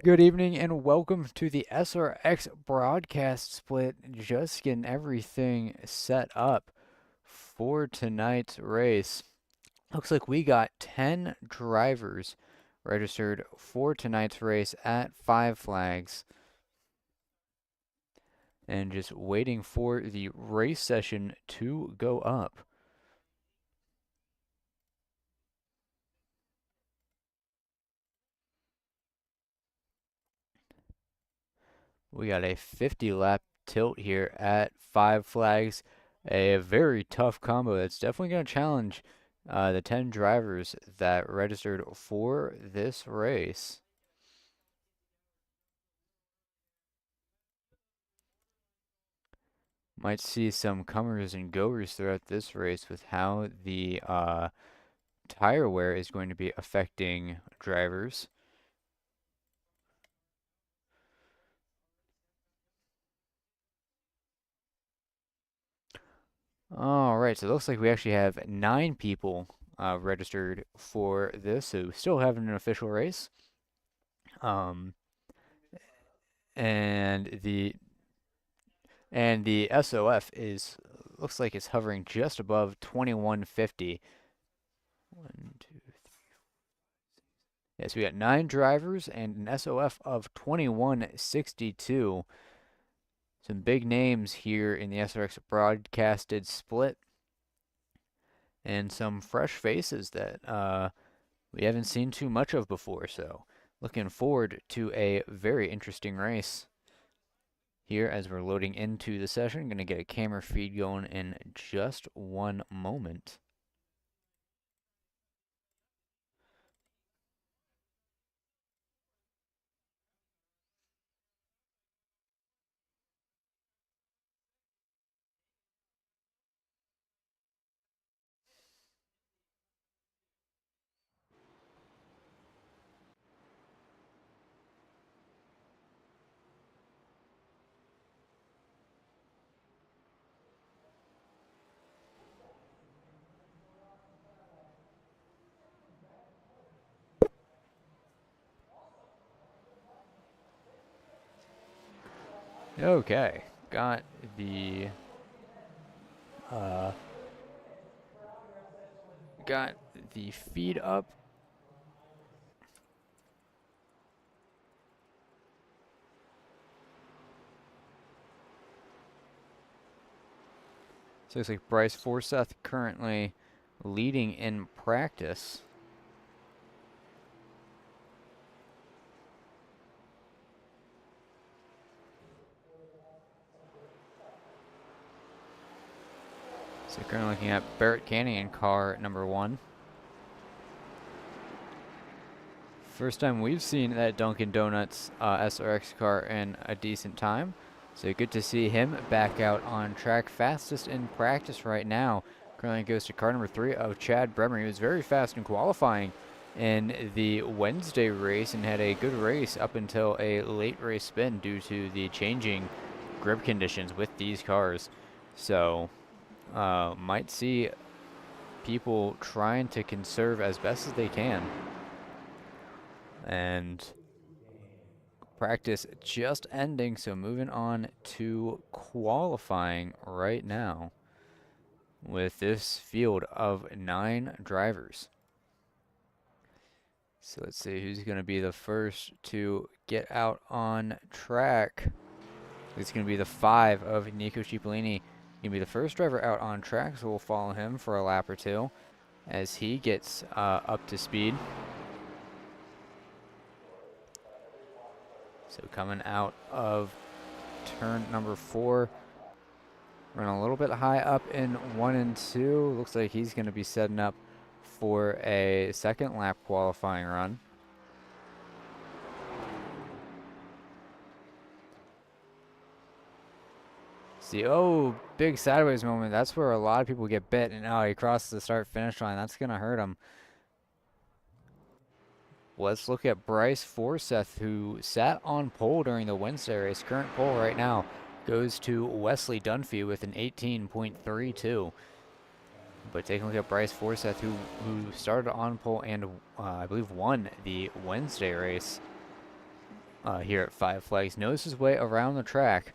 Good evening and welcome to the SRX broadcast split. Just getting everything set up for tonight's race. Looks like we got 10 drivers registered for tonight's race at Five Flags. And just waiting for the race session to go up. We got a 50 lap tilt here at Five Flags. A very tough combo that's definitely going to challenge the 10 drivers that registered for this race. Might see some comers and goers throughout this race with how the tire wear is going to be affecting drivers. All right, so it looks like we actually have 9 people registered for this, so still having an official race. Um, and the SOF is looks like it's hovering just above 2150. One, two, three. Yes, we got 9 drivers and an SOF of 2162. Some big names here in the SRX broadcasted split, and some fresh faces that we haven't seen too much of before. So, looking forward to a very interesting race here as we're loading into the session. Going to get a camera feed going in just one moment. Okay, got the uh, got the feed up. So it looks like Bryce Forsyth currently leading in practice. So currently looking at Barrett Canning in car number 1. First time we've seen that Dunkin' Donuts SRX car in a decent time. So good to see him back out on track. Fastest in practice right now. Currently goes to car number 3 of Chad Bremer. He was very fast in qualifying in the Wednesday race and had a good race up until a late race spin due to the changing grip conditions with these cars. So might see people trying to conserve as best as they can. And practice just ending, so moving on to qualifying right now with this field of 9 drivers. So let's see who's going to be the first to get out on track. It's going to be the 5 of Nico Cipollini. Going to be the first driver out on track, so we'll follow him for a lap or two as he gets up to speed. So coming out of turn number 4, running a little bit high up in 1 and 2. Looks like he's going to be setting up for a second lap qualifying run. See, oh, big sideways moment. That's where a lot of people get bit, and now he crosses the start-finish line. That's going to hurt him. Let's look at Bryce Forsyth, who sat on pole during the Wednesday race. Current pole right now goes to Wesley Dunphy with an 18.32. But taking a look at Bryce Forsyth, who started on pole and I believe won the Wednesday race. here at Five Flags. Knows his way around the track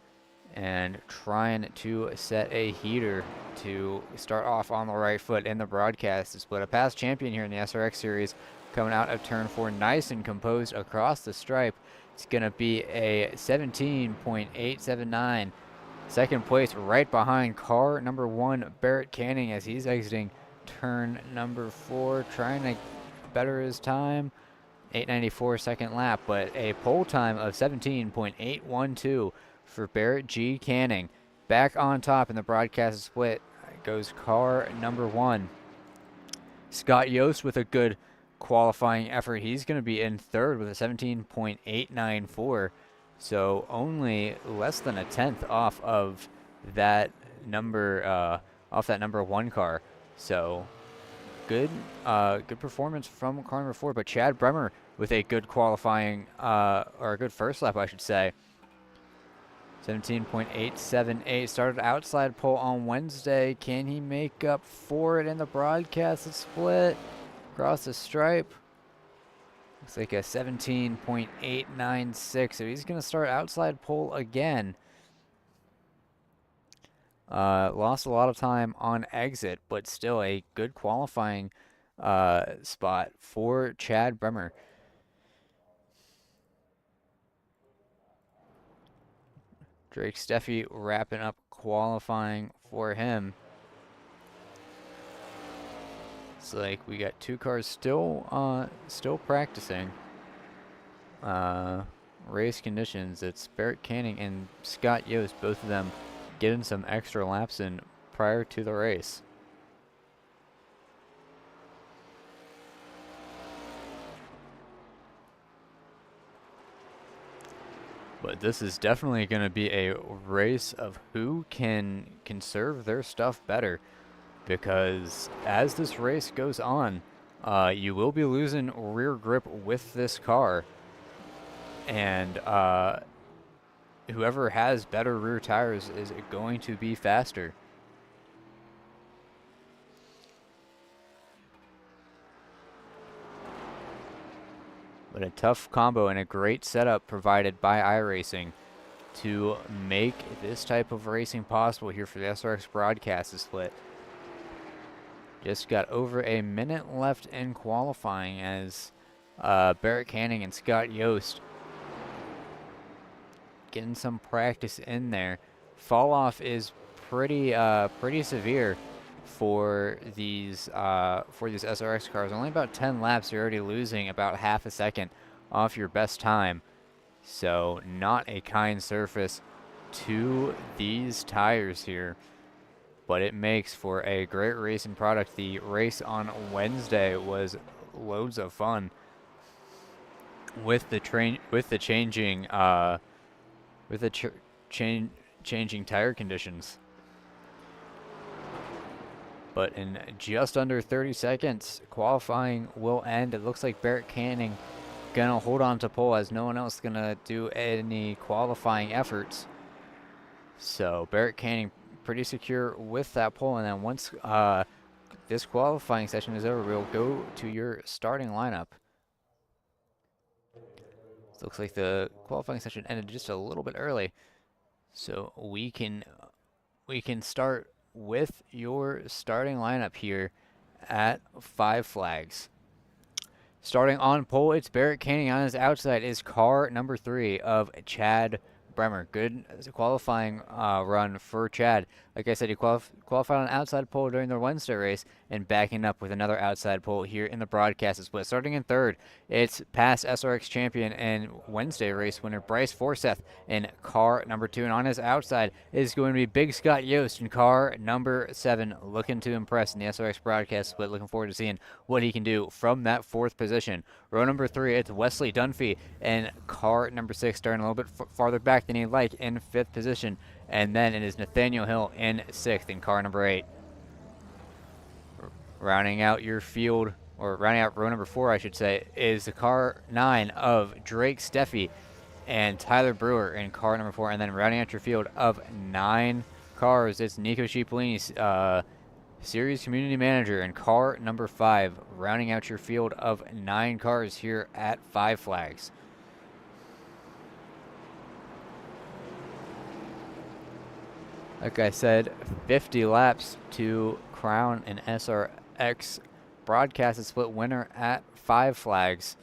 and trying to set a heater to start off on the right foot in the broadcast. To split a past champion here in the SRX series, coming out of turn 4, nice and composed across the stripe. It's going to be a 17.879. Second place right behind car number 1, Barrett Canning, as he's exiting turn number 4, trying to better his time. 8:94 second lap, but a pole time of 17.812 for Barrett G. Canning. Back on top in the broadcast split goes car number 1. Scott Yost with a good qualifying effort. He's going to be in third with a 17.894. So only less than a tenth off of that number number 1 car. So good performance from car number 4. But Chad Bremer with a good qualifying or a good first lap, I should say. 17.878. Started outside pole on Wednesday. Can he make up for it in the broadcast split? Across the stripe. Looks like a 17.896. So he's going to start outside pole again. Lost a lot of time on exit, but still a good qualifying spot for Chad Bremer. Drake Steffi wrapping up qualifying for him. It's like we got 2 cars still practicing race conditions. It's Barrett Canning and Scott Yost, both of them getting some extra laps in prior to the race. But this is definitely going to be a race of who can conserve their stuff better, because as this race goes on, you will be losing rear grip with this car, and whoever has better rear tires is going to be faster. But a tough combo and a great setup provided by iRacing to make this type of racing possible here for the SRX broadcast split. Just got over a minute left in qualifying as Barrett Canning and Scott Yost getting some practice in there. Fall off is pretty severe for these SRX cars. Only about 10 laps, you're already losing about half a second off your best time. So not a kind surface to these tires here, but it makes for a great racing product. The race on Wednesday was loads of fun with the changing tire conditions. But in just under 30 seconds, qualifying will end. It looks like Barrett Canning gonna hold on to pole as no one else gonna do any qualifying efforts. So Barrett Canning pretty secure with that pole, and then once this qualifying session is over, we'll go to your starting lineup. It looks like the qualifying session ended just a little bit early, so we can start with your starting lineup here at Five Flags. Starting on pole, it's Barrett Canning. On his outside is car number 3 of Chad Bremer. Good qualifying run for Chad. Like I said, he qualified on outside pole during the Wednesday race and backing up with another outside pole here in the broadcast split. Starting in third, it's past SRX champion and Wednesday race winner Bryce Forsyth in car number 2. And on his outside is going to be Big Scott Yost in car number 7, looking to impress in the SRX broadcast split. Looking forward to seeing what he can do from that 4th position. Row number 3, it's Wesley Dunphy in car number 6, starting a little bit farther back than he'd like in 5th position. And then it is Nathaniel Hill in 6th in car number 8. Rounding out your field, or rounding out row number 4, I should say, is the car 9 of Drake Steffi and Tyler Brewer in car number 4. And then rounding out your field of 9 cars, it's Nico Cipollini, Series Community Manager in car number 5, rounding out your field of 9 cars here at Five Flags. Like I said, 50 laps to crown an SRX broadcasted split winner at 5 Flags.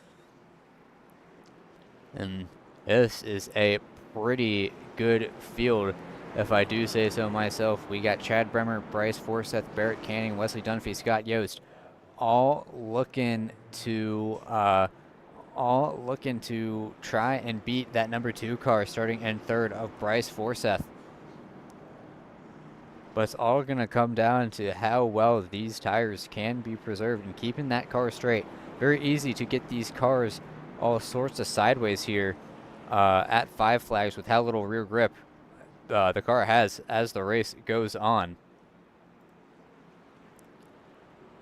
And this is a pretty good field, if I do say so myself. We got Chad Bremer, Bryce Forsyth, Barrett Canning, Wesley Dunphy, Scott Yost, all looking to try and beat that number 2 car starting in third of Bryce Forsyth. But it's all going to come down to how well these tires can be preserved and keeping that car straight. Very easy to get these cars all sorts of sideways here at 5 Flags with how little rear grip the car has as the race goes on.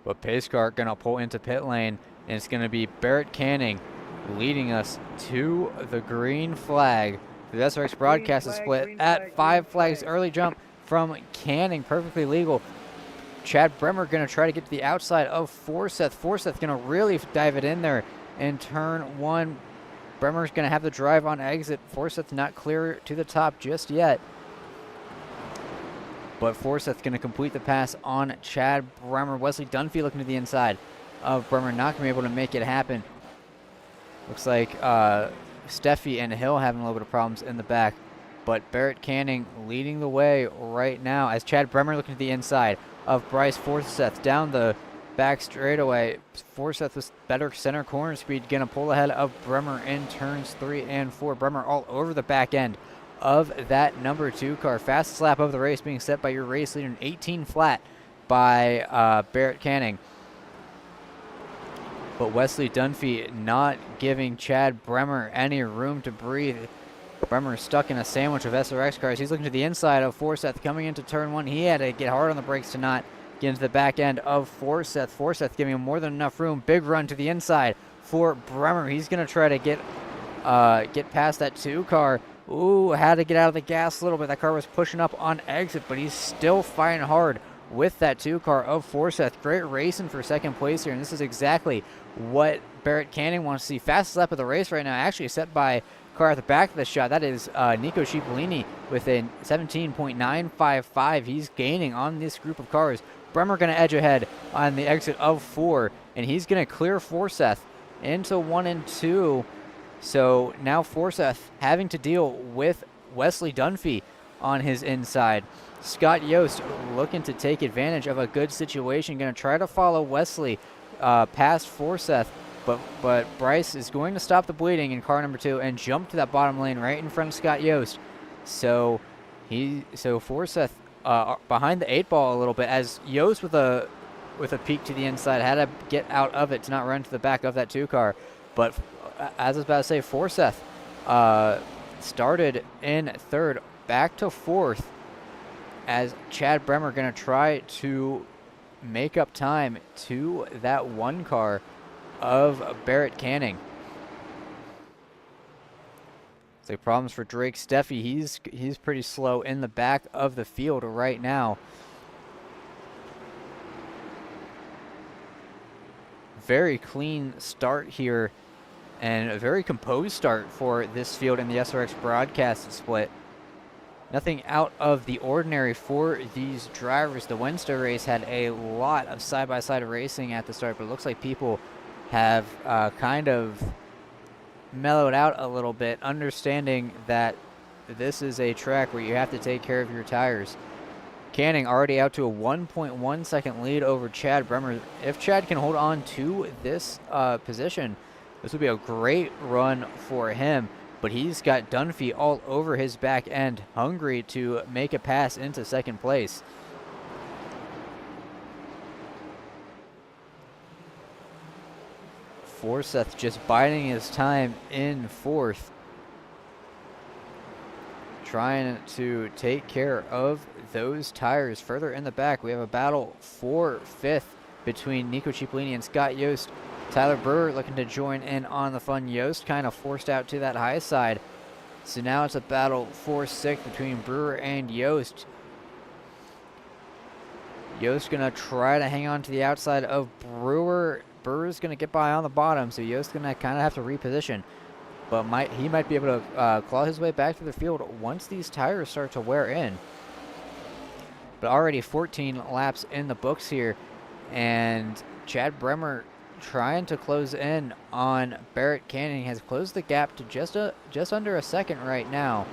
But pace car going to pull into pit lane, and it's going to be Barrett Canning leading us to the green flag. The SRX broadcast is split at 5 Flags. Early jump from Canning, perfectly legal. Chad Bremer going to try to get to the outside of Forsyth. Forsyth going to really dive it in there in turn 1. Bremer's going to have the drive on exit. Forsyth not clear to the top just yet. But Forsyth going to complete the pass on Chad Bremer. Wesley Dunphy looking to the inside of Bremer, not going to be able to make it happen. Looks like Steffi and Hill having a little bit of problems in the back. But Barrett Canning leading the way right now as Chad Bremer looking to the inside of Bryce Forsyth down the back straightaway. Forsyth with better center corner speed, going to pull ahead of Bremer in turns 3 and 4. Bremer all over the back end of that number 2 car. Fastest lap of the race being set by your race leader, an 18 flat by Barrett Canning. But Wesley Dunphy not giving Chad Bremer any room to breathe. Bremer stuck in a sandwich of SRX cars. He's looking to the inside of Forsyth coming into turn 1. He had to get hard on the brakes to not get into the back end of Forsyth. Forsyth giving him more than enough room. Big run to the inside for Bremer. He's going to try to get past that 2 car. Ooh, had to get out of the gas a little bit. That car was pushing up on exit, but he's still fighting hard with that 2 car of Forsyth. Great racing for second place here, and this is exactly what Barrett Canning wants to see. Fastest lap of the race right now, actually set by car at the back of the shot. That is Nico Cipollini with a 17.955. He's gaining on this group of cars. Bremer going to edge ahead on the exit of 4, and he's going to clear Forsyth into 1 and 2. So now Forsyth having to deal with Wesley Dunphy on his inside. Scott Yost looking to take advantage of a good situation. Going to try to follow Wesley past Forsyth. But Bryce is going to stop the bleeding in car number 2 and jump to that bottom lane right in front of Scott Yost. So Forsyth behind the 8 ball a little bit as Yost with a peek to the inside had to get out of it to not run to the back of that 2 car. But as I was about to say, Forsyth started in 3rd, back to 4th as Chad Bremer going to try to make up time to that 1 car of Barrett Canning. So problems for Drake Steffi. He's pretty slow in the back of the field right now. Very clean start here and a very composed start for this field in the SRX broadcast split. Nothing out of the ordinary for these drivers. The Wednesday race had a lot of side-by-side racing at the start, but it looks like people have kind of mellowed out a little bit, understanding that this is a track where you have to take care of your tires. Canning already out to a 1.1 second lead over Chad Bremer. If Chad can hold on to this position, this would be a great run for him, but he's got Dunphy all over his back end, hungry to make a pass into second place. Forsyth just biding his time in 4th, trying to take care of those tires. Further in the back, we have a battle for 5th between Nico Cipollini and Scott Yost. Tyler Brewer looking to join in on the fun. Yost kind of forced out to that high side. So now it's a battle for 6th between Brewer and Yost. Yost going to try to hang on to the outside of Brewer. Brewer's going to get by on the bottom, so Yost going to kind of have to reposition. But he might be able to claw his way back to the field once these tires start to wear in. but already 14 laps in the books here, and Chad Bremer trying to close in on Barrett Canning has closed the gap to just under a second right now.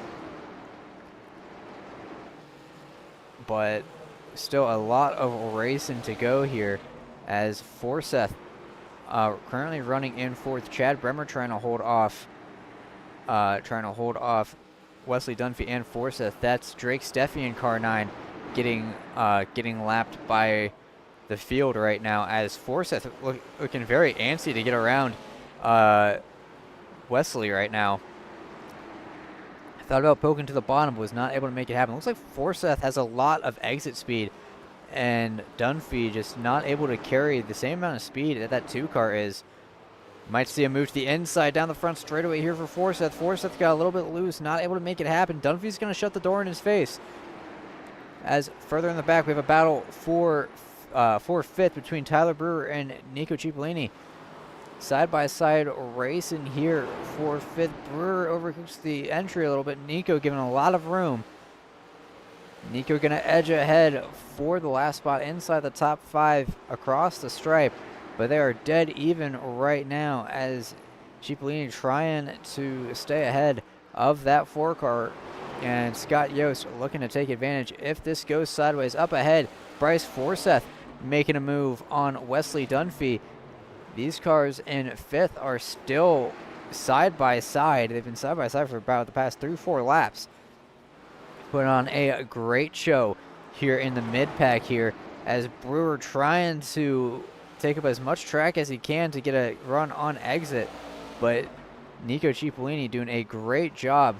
But still a lot of racing to go here, as Forseth currently running in fourth. Chad Bremer trying to hold off Wesley Dunphy and Forseth. That's Drake Steffi in car 9 getting lapped by the field right now, as Forseth looking very antsy to get around Wesley right now. Thought about poking to the bottom, but was not able to make it happen. Looks like Forseth has a lot of exit speed, and Dunphy just not able to carry the same amount of speed that 2 car is. Might see a move to the inside down the front straightaway here for Forseth. Forseth got a little bit loose, not able to make it happen. Dunphy's going to shut the door in his face. As further in the back, we have a battle for fifth between Tyler Brewer and Nico Cipollini. Side-by-side racing here for fifth. Brewer overcooks the entry a little bit. Nico giving a lot of room. Nico going to edge ahead for the last spot inside the top 5 across the stripe. But they are dead even right now, as Cipollini trying to stay ahead of that 4 car. And Scott Yost looking to take advantage if this goes sideways. Up ahead, Bryce Forseth making a move on Wesley Dunphy. These cars in 5th are still side by side. They've been side by side for about the past 3-4 laps. Put on a great show here in the mid-pack here, as Brewer trying to take up as much track as he can to get a run on exit. But Nico Cipollini doing a great job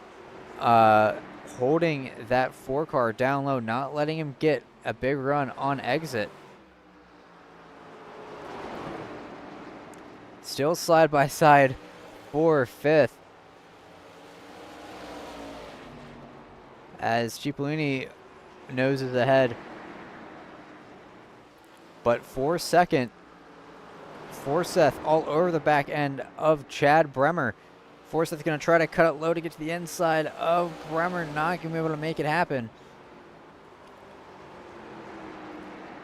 holding that 4 car down low, not letting him get a big run on exit. Still side by side for 5th, as Cipollini noses ahead. But for second, Forseth all over the back end of Chad Bremer. Forseth going to try to cut it low to get to the inside of Bremer, not going to be able to make it happen.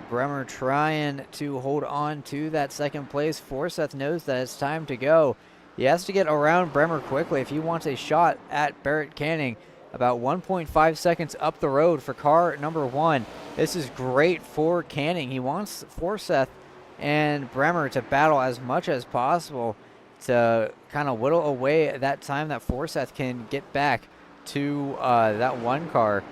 Bremer trying to hold on to that second place. Forseth knows that it's time to go. He has to get around Bremer quickly if he wants a shot at Barrett Canning. About 1.5 seconds up the road for car number 1. This is great for Canning. He wants Forseth and Bremer to battle as much as possible to kind of whittle away that time that Forseth can get back to that 1 car.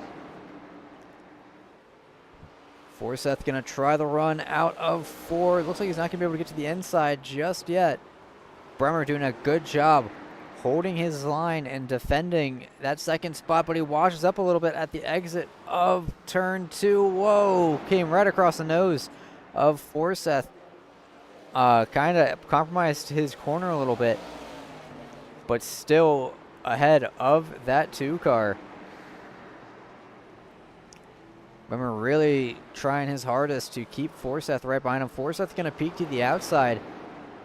Forseth going to try the run out of 4. Looks like he's not going to be able to get to the inside just yet. Bremer doing a good job holding his line and defending that second spot, but he washes up a little bit at the exit of turn 2. Whoa, came right across the nose of Forseth. Kind of compromised his corner a little bit, but still ahead of that 2 car. Bremer really trying his hardest to keep Forseth right behind him. Forseth going to peek to the outside.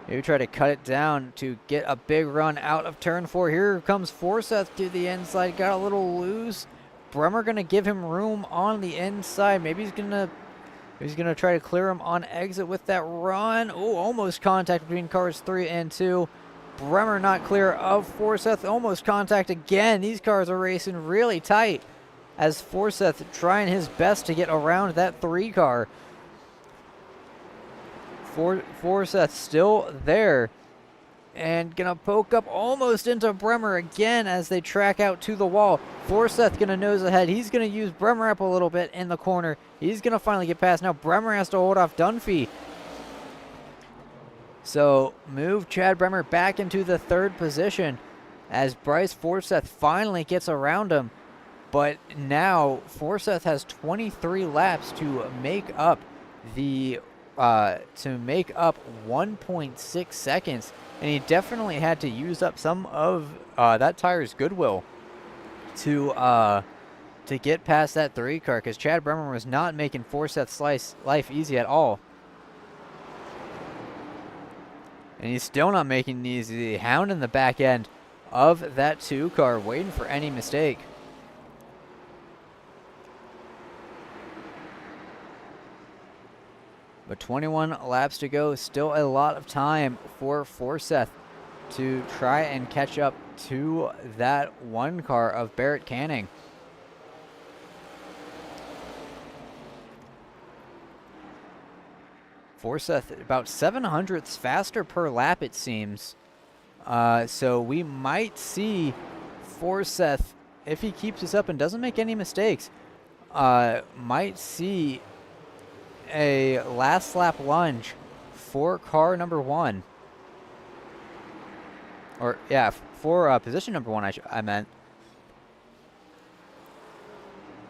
Maybe try to cut it down to get a big run out of turn 4. Here comes Forseth to the inside. Got a little loose. Bremer going to give him room on the inside. Maybe he's going to try to clear him on exit with that run. Oh, almost contact between cars 3 and 2. Bremer not clear of Forseth. Almost contact again. These cars are racing really tight, as Forseth trying his best to get around that 3 car. Forseth still there and gonna poke up almost into Bremer again as they track out to the wall. Forseth gonna nose ahead. He's gonna use Bremer up a little bit in the corner. He's gonna finally get past. Now Bremer has to hold off Dunphy. So move Chad Bremer back into the 3rd position as Bryce Forseth finally gets around him. But now Forseth has 23 laps to make up the 1.6 seconds, and he definitely had to use up some of that tire's goodwill to get past that 3 car, because Chad Bremer was not making Forseth's life easy at all. And he's still not making it easy, hounding the back end of that 2 car, waiting for any mistake. But 21 laps to go, still a lot of time for Forseth to try and catch up to that one car of Barrett Canning. Forseth about 700ths faster per lap, it seems. So we might see Forseth, if he keeps this up and doesn't make any mistakes, might see a last lap lunge for car number 1. Or, yeah, for position number 1, I meant.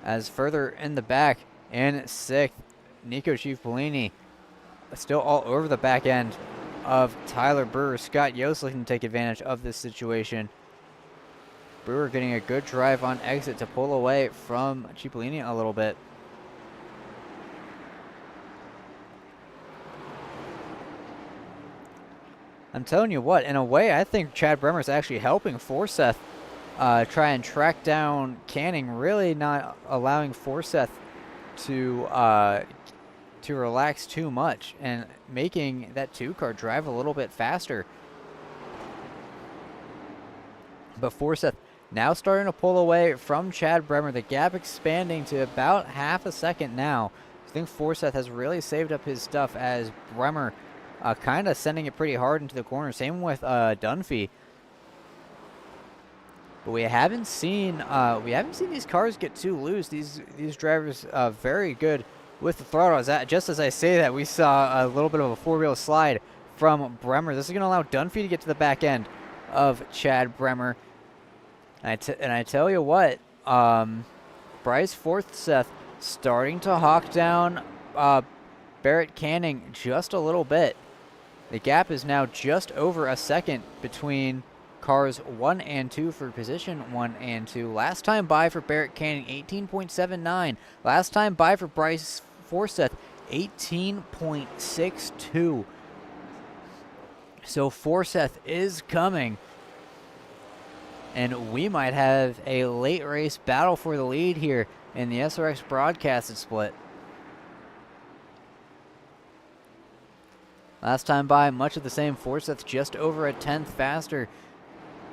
As further in the back, in 6th, Nico Cipollini still all over the back end of Tyler Brewer. Scott Yost looking to take advantage of this situation. Brewer getting a good drive on exit to pull away from Cipollini a little bit. I'm telling you what, in a way, I think Chad Bremer is actually helping Forseth try and track down Canning, really not allowing Forseth to relax too much and making that 2-car drive a little bit faster. But Forseth now starting to pull away from Chad Bremer. The gap expanding to about half a second now. I think Forseth has really saved up his stuff as Bremer kind of sending it pretty hard into the corner. Same with Dunphy. But we haven't seen these cars get too loose. These drivers very good with the throttle. Just as I say that, we saw a little bit of a 4-wheel slide from Bremer. This is going to allow Dunphy to get to the back end of Chad Bremer. And I tell you what, Bryce Forseth starting to hawk down Barrett Canning just a little bit. The gap is now just over a second between cars 1 and 2 for position 1 and 2. Last time by for Barrett Canning, 18.79. Last time by for Bryce Forseth, 18.62. So Forseth is coming. And we might have a late race battle for the lead here in the SRX broadcasted split. Last time by, much of the same. Forseth just over a 10th faster.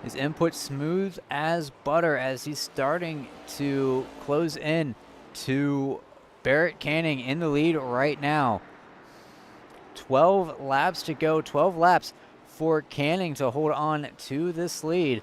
His input smooth as butter as he's starting to close in to Barrett Canning in the lead right now. 12 laps to go. 12 laps for Canning to hold on to this lead.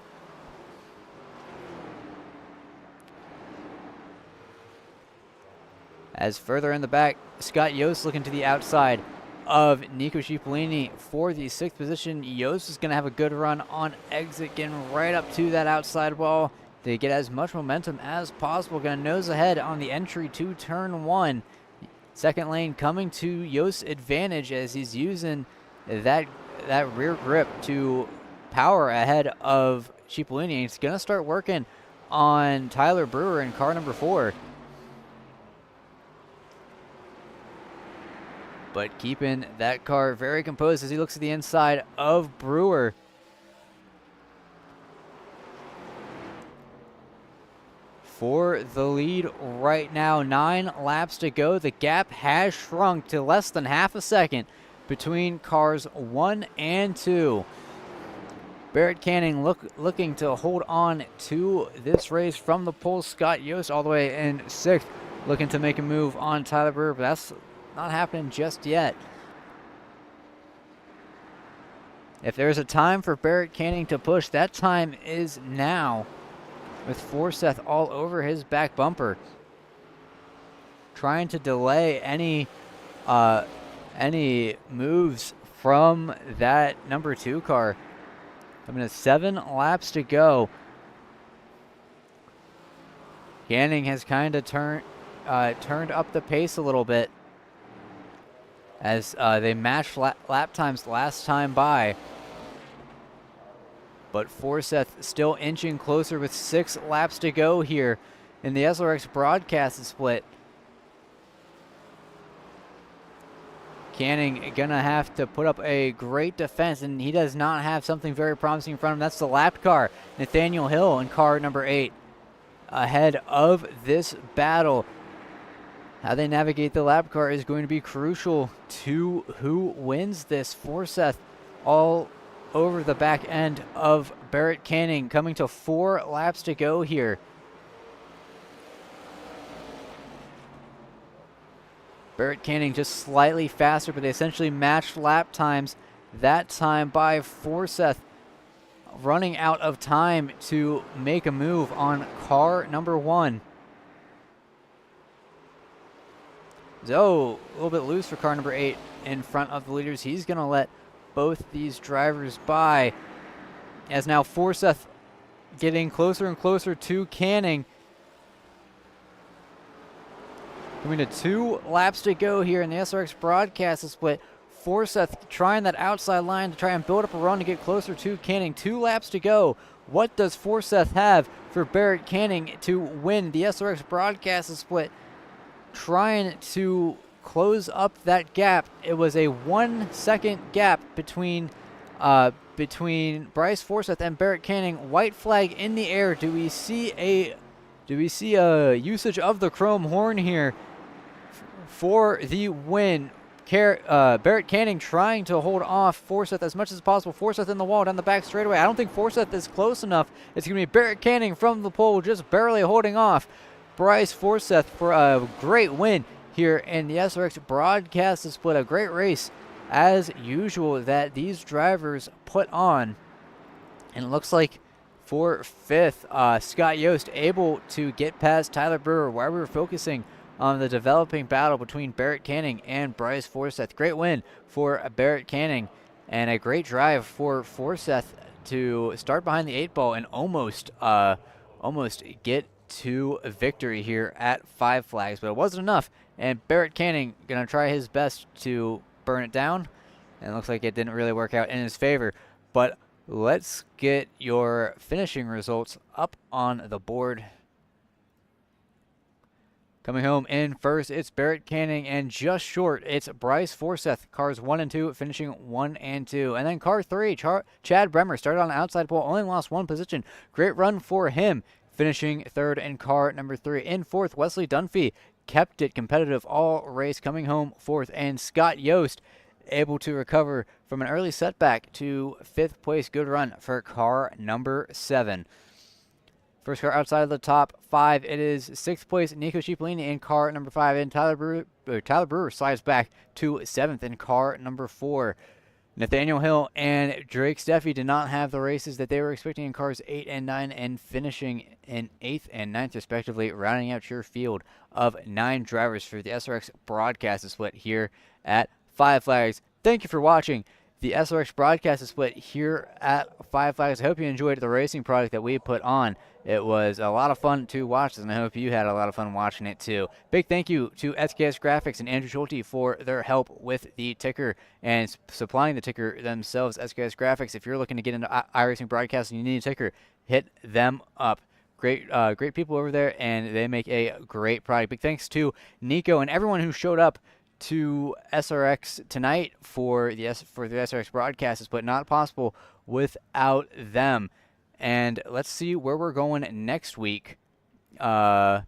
As further in the back, Scott Yost looking to the outside of Nico Cipollini for the 6th position. Yost is going to have a good run on exit, getting right up to that outside wall to get as much momentum as possible. Going to nose ahead on the entry to turn 1. Second lane coming to Yost's advantage as he's using that rear grip to power ahead of Cipollini. He's going to start working on Tyler Brewer in car number 4. But keeping that car very composed as he looks at the inside of Brewer. For the lead right now, 9 laps to go. The gap has shrunk to less than half a second between cars 1 and 2. Barrett Canning looking to hold on to this race from the pole. Scott Yost all the way in 6th, looking to make a move on Tyler Brewer, but that's not happening just yet. If there's a time for Barrett Canning to push, that time is now, with Forseth all over his back bumper, trying to delay any moves from that number 2 car. I mean, 7 laps to go. Canning has kind of turned up the pace a little bit as they matched lap times last time by. But Forseth still inching closer with 6 laps to go here in the SRX broadcasted split. Canning gonna have to put up a great defense, and he does not have something very promising in front of him. That's the lapped car, Nathaniel Hill in car number 8. Ahead of this battle, How they navigate the lap car is going to be crucial to who wins this. Forseth all over the back end of Barrett Canning, coming to 4 laps to go here. Barrett Canning just slightly faster, but they essentially matched lap times that time by Forseth, running out of time to make a move on car number 1. So, a little bit loose for car number 8 in front of the leaders. He's going to let both these drivers by, as now Forseth getting closer and closer to Canning. Coming to 2 laps to go here in the SRX broadcast split. Forseth trying that outside line to try and build up a run to get closer to Canning. 2 laps to go. What does Forseth have for Barrett Canning to win the SRX broadcast split? Trying to close up that gap. It was a 1-second gap between Bryce Forseth and Barrett Canning. White flag in the air. Do we see a usage of the chrome horn here for the win? Barrett Canning trying to hold off Forseth as much as possible. Forseth in the wall down the back straightaway. I don't think Forseth is close enough. It's going to be Barrett Canning from the pole, just barely holding off Bryce Forseth for a great win here in the SRX broadcast split. A great race, as usual, that these drivers put on. And it looks like for 5th, Scott Yost able to get past Tyler Brewer, while we were focusing on the developing battle between Barrett Canning and Bryce Forseth. Great win for Barrett Canning, and a great drive for Forseth to start behind the 8 ball and almost get to a victory here at 5 flags, but it wasn't enough, and Barrett Canning gonna try his best to burn it down, and it looks like it didn't really work out in his favor. But let's get your finishing results up on the board. Coming home in first, it's Barrett Canning, and just short, it's Bryce Forseth. Cars 1 and 2 finishing 1 and 2. And then car 3, Chad Bremer started on the outside pole, only lost 1 position. Great run for him, finishing 3rd in car number 3. In 4th, Wesley Dunphy kept it competitive all race, coming home 4th. And Scott Yost able to recover from an early setback to 5th place. Good run for car number 7. First car outside of the top 5, it is 6th place Nico Cipollini in car number 5, and Tyler Brewer slides back to 7th in car number 4. Nathaniel Hill and Drake Steffi did not have the races that they were expecting in cars 8 and 9, and finishing in 8th and 9th respectively, rounding out your field of 9 drivers for the SRX broadcast split here at 5 Flags. Thank you for watching the SRX broadcast split here at 5 Flags. I hope you enjoyed the racing product that we put on. It was a lot of fun to watch, and I hope you had a lot of fun watching it too. Big thank you to SKS Graphics and Andrew Schulte for their help with the ticker and supplying the ticker themselves. SKS Graphics, if you're looking to get into iRacing broadcasting, you need a ticker, hit them up. Great people over there, and they make a great product. Big thanks to Nico and everyone who showed up to SRX tonight for the SRX broadcast, but not possible without them. And let's see where we're going next week. For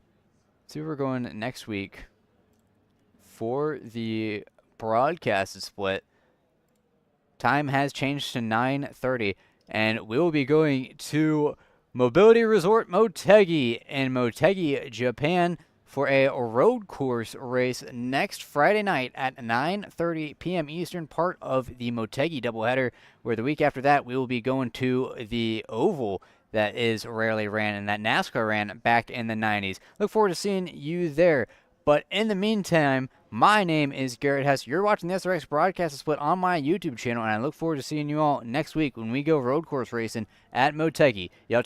the broadcast split. Time has changed to 9:30, and we will be going to Mobility Resort Motegi in Motegi, Japan, for a road course race next Friday night at 9:30 p.m. Eastern, part of the Motegi doubleheader, where the week after that we will be going to the oval that is rarely ran and that NASCAR ran back in the 90s. Look forward to seeing you there. But in the meantime, my name is Garrett Hess. You're watching the SRX broadcast split on my YouTube channel, and I look forward to seeing you all next week when we go road course racing at Motegi. Y'all take